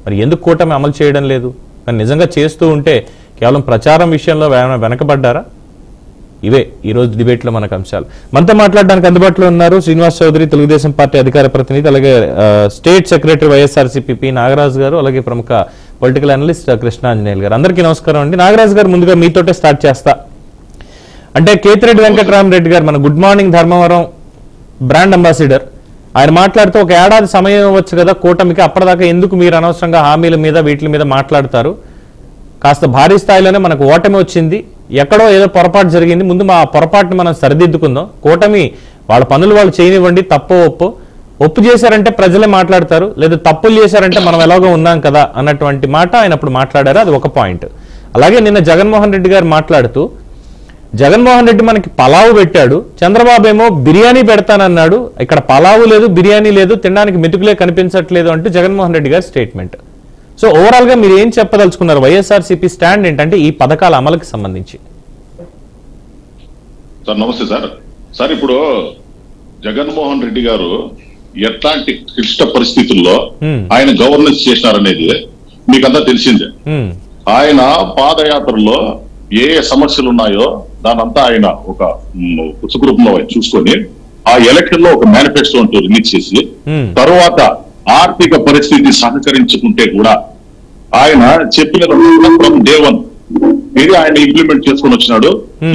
మరి ఎందుకు కూటమి అమలు చేయడం లేదు? కానీ నిజంగా చేస్తూ ఉంటే కేవలం ప్రచారం విషయంలో వెనకబడ్డారా? ఇవే ఈరోజు డిబేట్లో మనకు అంశాలు. మనతో మాట్లాడడానికి అందుబాటులో ఉన్నారు శ్రీనివాస్ చౌదరి, తెలుగుదేశం పార్టీ అధికార ప్రతినిధి, అలాగే state secretary YSRCP P Nagaraju గారు, అలాగే ప్రముఖ పొలిటికల్ అనలిస్ట్ కృష్ణాంజనేయులు గారు. అందరికీ నమస్కారం అండి. నాగరాజు గారు, ముందుగా మీతోటే స్టార్ట్ చేస్తా. అంటే కేతిరెడ్డి వెంకటరామరెడ్డి గారు, మన good morning Dharmavaram brand ambassador, ఆయన మాట్లాడుతూ ఒక ఏడాది సమయం ఇవ్వచ్చు కదా కూటమికి, అప్పటిదాకా ఎందుకు మీరు అనవసరంగా హామీల మీద వీటి మీద మాట్లాడతారు, కాస్త భారీ స్థాయిలోనే మనకు ఓటమి వచ్చింది, ఎక్కడో ఏదో పొరపాటు జరిగింది, ముందు మా పొరపాటుని మనం సరిదిద్దుకుందాం, కూటమి వాళ్ళ పనులు వాళ్ళు చేయనివ్వండి, తప్పో ఒప్పు చేశారంటే ప్రజలే మాట్లాడతారు, లేదా తప్పులు చేశారంటే మనం ఎలాగో ఉన్నాం కదా అన్నటువంటి మాట ఆయన అప్పుడు మాట్లాడారు. అది ఒక పాయింట్. అలాగే నిన్న జగన్మోహన్ రెడ్డి గారు మాట్లాడుతూ, జగన్మోహన్ రెడ్డి మనకి పలావు పెట్టాడు, చంద్రబాబు ఏమో బిర్యానీ పెడతానన్నాడు, ఇక్కడ పలావు లేదు, బిర్యానీ లేదు, తినడానికి మెతుకులే కనిపించట్లేదు అంటూ జగన్మోహన్ రెడ్డి గారి స్టేట్మెంట్. సో ఓవరాల్ గా మీరు ఏం చెప్పదలుచుకున్నారు? వైఎస్ఆర్సీపీ స్టాండ్ ఏంటంటే ఈ పథకాల అమలుకి సంబంధించి. సార్ నమస్తే సార్. సార్ ఇప్పుడు జగన్మోహన్ రెడ్డి గారు ఎట్లాంటి క్లిష్ట పరిస్థితుల్లో ఆయన గవర్నెన్స్ చేసినారనేది మీకంతా తెలిసిందే. ఆయన పాదయాత్రలో ఏ సమస్యలు ఉన్నాయో దానంతా ఆయన ఒక పుస్తకరూపంలో చూసుకొని ఆ ఎలక్షన్ లో ఒక మేనిఫెస్టో అంటూ రిలీజ్ చేసి, తరువాత ఆర్థిక పరిస్థితి సహకరించుకుంటే కూడా ఆయన చెప్పిన ఫ్రమ్ డే వన్ ఇది ఆయన ఇంప్లిమెంట్ చేసుకుని వచ్చినాడు.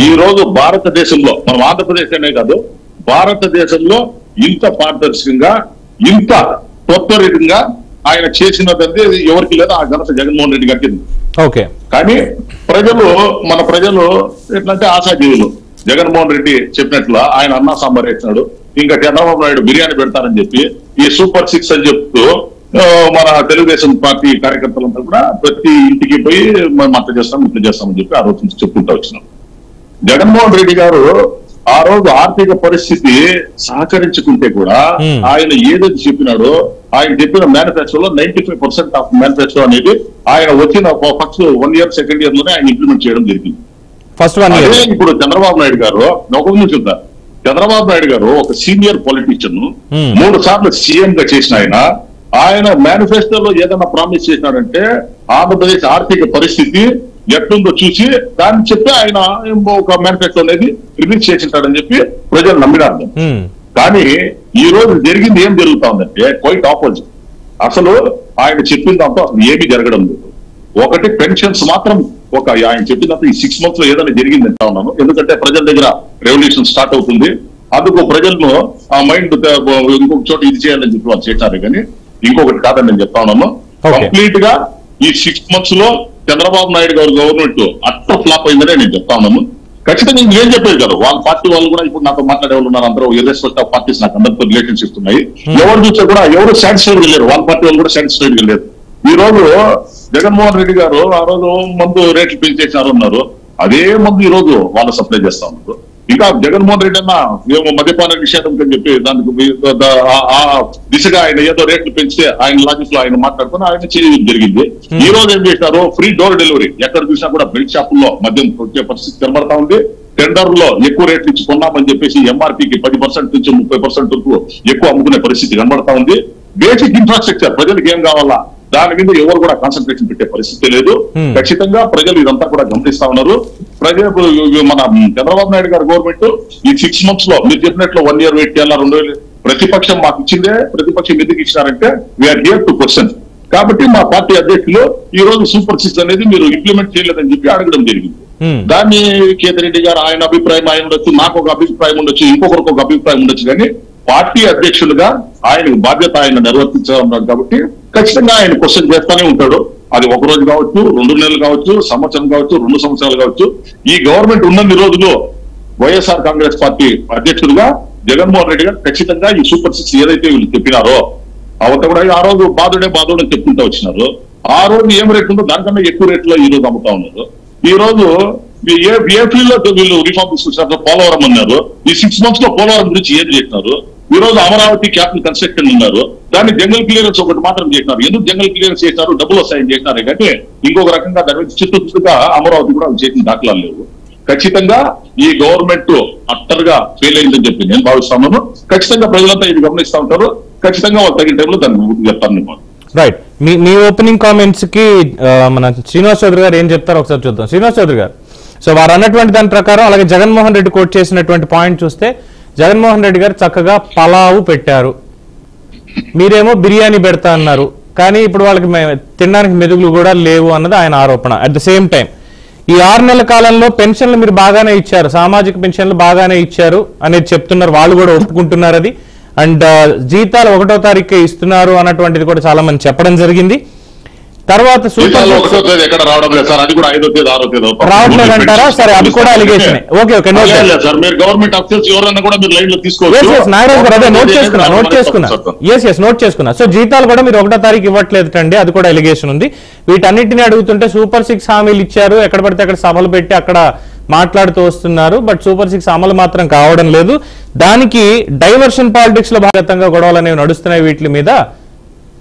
ఈ రోజు భారతదేశంలో, మనం ఆంధ్రప్రదేశ్ అనే కాదు, భారతదేశంలో ఇంత పారదర్శకంగా, ఇంత త్వరితంగా ఆయన చేసినది ఎవరికి లేదు. ఆ ఘనత జగన్మోహన్ రెడ్డి గారికి. ఓకే. కానీ మన ప్రజలు ఎట్లంటే ఆశాజీవులు. జగన్మోహన్ రెడ్డి చెప్పినట్లు ఆయన అన్నా సాంబార్ వేసినాడు, ఇంకా చంద్రబాబు నాయుడు బిర్యానీ పెడతారని చెప్పి ఈ సూపర్ 6 అని చెప్తూ మన తెలుగుదేశం పార్టీ కార్యకర్తలంతా కూడా ప్రతి ఇంటికి పోయి మనం అట్లా చేస్తాం ఇట్లా చేస్తామని చెప్పి ఆ రోజు చెప్పుకుంటూ వచ్చినాం. జగన్మోహన్ రెడ్డి గారు ఆ రోజు ఆర్థిక పరిస్థితి సహకరించుకుంటే కూడా ఆయన ఏదైతే చెప్పినాడో, ఆయన చెప్పిన మేనిఫెస్టోలో 95% ఆఫ్ మేనిఫెస్టో అనేది ఆయన వచ్చిన ఫస్ట్ 1 year, 2nd year లోనే ఆయన ఇంప్లిమెంట్ చేయడం జరిగింది. First 1 year. ఇప్పుడు చంద్రబాబు నాయుడు గారు ఒక నుంచి చెప్తారు. చంద్రబాబు నాయుడు గారు ఒక సీనియర్ పొలిటీషియన్, 3 సార్లు సీఎం గా చేసిన ఆయన మేనిఫెస్టోలో ఏదైనా ప్రామిస్ చేసినాడంటే ఆంధ్రప్రదేశ్ ఆర్థిక పరిస్థితి ఎట్లుందో చూసి దాన్ని చెప్పి ఆయన ఒక మేనిఫెస్టో అనేది రిలీజ్ చేసింటాడని చెప్పి ప్రజలు నమ్మినారు. కానీ ఈ రోజు జరిగింది ఏం జరుగుతా ఉందంటే క్వైట్ ఆపోజిట్. అసలు ఆయన చెప్పిన దాంతో అసలు ఏమీ జరగడం లేదు. ఒకటి పెన్షన్స్ మాత్రం ఆయన చెప్పినంత ఈ 6 months లో ఏదైనా జరిగింది అంటా ఉన్నాను. ఎందుకంటే ప్రజల దగ్గర రెవల్యూషన్ స్టార్ట్ అవుతుంది, అందుకు ప్రజలను ఆ మైండ్ ఇంకొక చోట ఇది చేయాలని చెప్పి వాళ్ళు చేశారు. కానీ ఇంకొకటి కాదని నేను చెప్తా ఉన్నాను. కంప్లీట్ గా ఈ 6 months లో చంద్రబాబు నాయుడు గారు గవర్నమెంట్ అట్టర్ ఫ్లాప్ అయిందనే నేను చెప్తా ఉన్నాను. ఖచ్చితంగా ఏం చెప్పేది కాదు. వాళ్ళ పార్టీ వాళ్ళు కూడా ఇప్పుడు నాతో మాట్లాడే వాళ్ళు ఉన్నారు. అందరూ ఇర్రెస్పెక్ట్ ఆఫ్ పార్టీస్ నాకు అందరితో రిలేషన్షిప్స్ ఉన్నాయి. ఎవరు చూస్తే కూడా ఎవరు సాటిస్ఫైడ్ గా లేరు, వాళ్ళ పార్టీ వాళ్ళు కూడా సాటిస్ఫైడ్ గా లేరు. ఈ రోజు జగన్మోహన్ రెడ్డి గారు ఆ రోజు మందు రేట్లు పెంచేసినారు అన్నారు, అదే మందు ఈ రోజు వాళ్ళు సప్లై చేస్తా ఉన్నారు. ఇంకా జగన్మోహన్ రెడ్డి అన్న ఏమో మద్యపాన నిషేధం అని చెప్పి దానికి ఆ దిశగా ఆయన ఏదో రేట్లు పెంచితే ఆయన లాజిక్ లో ఆయన మాట్లాడుకుని ఆయన చేయడం జరిగింది. ఈ రోజు ఏం చేసినారు, ఫ్రీ డోర్ డెలివరీ. ఎక్కడ చూసినా కూడా బెల్ట్ షాపుల్లో మద్యం వచ్చే పరిస్థితి కనబడతా ఉంది. టెండర్ లో ఎక్కువ రేట్లు ఇచ్చి కొన్నామని చెప్పేసి ఎంఆర్పీకి 10% నుంచి 30% వరకు ఎక్కువ అమ్ముకునే పరిస్థితి కనబడతా ఉంది. బేసిక్ ఇన్ఫ్రాస్ట్రక్చర్ ప్రజలకు ఏం కావాలా దాని మీద ఎవరు కూడా కాన్సన్ట్రేషన్ పెట్టే పరిస్థితి లేదు. ఖచ్చితంగా ప్రజలు ఇదంతా కూడా గమనిస్తా ఉన్నారు. మన చంద్రబాబు నాయుడు గారు గవర్నమెంట్ ఈ 6 months లో మీరు చెప్పినట్లు 1 year వెయిట్ చేయాలా, 2 years ప్రతిపక్షం మాకు ఇచ్చిందే, ప్రతిపక్షం ఎందుకు ఇచ్చినారంటే వీఆర్ హియర్ టు క్వశ్చన్. కాబట్టి మా పార్టీ అధ్యక్షులు ఈ రోజు సూపర్ 6 అనేది మీరు ఇంప్లిమెంట్ చేయలేదని చెప్పి అడగడం జరిగింది. దాన్ని కేతిరెడ్డి గారు ఆయన అభిప్రాయం ఆయన ఉండొచ్చు, నాకు ఒక అభిప్రాయం ఉండొచ్చు, ఇంకొకరికి ఒక అభిప్రాయం ఉండొచ్చు. కానీ పార్టీ అధ్యక్షులుగా ఆయన బాధ్యత ఆయన నిర్వర్తించాలన్నారు కాబట్టి ఖచ్చితంగా ఆయన క్వశ్చన్ చేస్తానే ఉంటాడు. అది 1 రోజు కావచ్చు, 2 నెలలు కావచ్చు, సంవత్సరం కావచ్చు, 2 సంవత్సరాలు కావచ్చు. ఈ గవర్నమెంట్ ఉన్నన్ని రోజులు వైఎస్ఆర్ కాంగ్రెస్ పార్టీ అధ్యక్షులుగా జగన్మోహన్ రెడ్డి గారు ఖచ్చితంగా ఈ సూపర్ 6 ఏదైతే వీళ్ళు చెప్పినారో అవత కూడా ఆ రోజు బాధుడే అని చెప్పుకుంటూ వచ్చినారు. ఆ రోజు ఏం రేట్ ఉందో దానికన్నా ఎక్కువ రేట్లో ఈ రోజు అమ్ముతా ఉన్నారు. ఈ రోజు ఏపీలో వీళ్ళు రిఫార్మ్ తీసుకొచ్చినారు, పోలవరం అన్నారు. ఈ 6 months లో పోలవరం గురించి ఏం చేసినారు? ఈ రోజు అమరావతి క్యాపిటల్ కన్స్ట్రక్షన్ ఉన్నారు, దాన్ని జంగల్ క్లియరెన్స్ ఒకటి మాత్రం చేసినారు. ఎందుకు జంగల్ క్లియరెన్స్ చేసినారు? డబ్బులు వస్తాయని చేసినారే కానీ ఇంకొక రకంగా దాని మీద చిత్తుగా అమరావతి కూడా చేసిన దాఖలాలు లేవు. ఖచ్చితంగా ఈ గవర్నమెంట్ అట్టర్ గా ఫెయిల్ అయిందని చెప్పి నేను భావిస్తాను. ఖచ్చితంగా ప్రజలంతా ఇది గమనిస్తూ ఉంటారు. ఖచ్చితంగా వాళ్ళు తగిన టైంలో దాన్ని చెప్తాను. రైట్, మీ ఓపెనింగ్ కామెంట్స్ కి మన శ్రీనివాస్ చౌదరి గారు ఏం చెప్తారో ఒకసారి చూద్దాం. శ్రీనివాస్ చౌదరి గారు, సో వారు అన్నటువంటి దాని ప్రకారం, అలాగే జగన్మోహన్ రెడ్డి కోట్ చేసినటువంటి పాయింట్ చూస్తే, జగన్మోహన్ రెడ్డి గారు చక్కగా పలావు పెట్టారు, మీరేమో బిర్యానీ పెడతా అన్నారు, కానీ ఇప్పుడు వాళ్ళకి తినడానికి మెదుగులు కూడా లేవు అన్నది ఆయన ఆరోపణ. అట్ ద సేమ్ టైం ఈ 6 నెలల కాలంలో పెన్షన్లు మీరు బాగానే ఇచ్చారు, సామాజిక పెన్షన్లు బాగానే ఇచ్చారు అనేది చెప్తున్నారు, వాళ్ళు కూడా ఒప్పుకుంటున్నారు అది. అండ్ జీతాలు 1వ తారీఖుకే ఇస్తున్నారు అన్నటువంటిది కూడా చాలా మంది చెప్పడం జరిగింది. తర్వాత ఎక్కడ రావడం లేదు సార్, అది కూడా 5వ తేదీ 6వ తేదీ రావట్లేదంటారా? సరే, అది కూడా అలిగేషన్. ఓకే ఓకే, సార్ మీరు గవర్నమెంట్ ఆఫీసర్స్ ఎవరైనా కూడా మీరు లైన్ లో తీసుకోవచ్చు. నాగరాజు గారు అదే నోట్ చేసుకున్నా. సో జీతాలు కూడా మీరు 1వ తారీఖు ఇవ్వట్లేదండి, అది కూడా ఎలిగేషన్ ఉంది. వీటన్నిటిని అడుగుతుంటే సూపర్ 6 హామీలు ఇచ్చారు, ఎక్కడ పడితే అక్కడ సభలు పెట్టి అక్కడ మాట్లాడుతూ వస్తున్నారు, బట్ సూపర్ 6 అమలు మాత్రం కావడం లేదు. దానికి డైవర్షన్ పాలిటిక్స్ లో భాగంగా గొడవలు అనేవి నడుస్తున్నాయి. వీటి మీద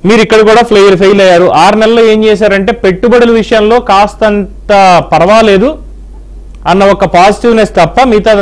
మీరు ఇక్కడ కూడా ఫెయిల్ అయ్యారు. 6 నెలల్లో ఏం చేశారంటే పెట్టుబడుల విషయంలో కాస్తంత పర్వాలేదు అన్న ఒక పాజిటివ్నెస్ తప్ప మిగతా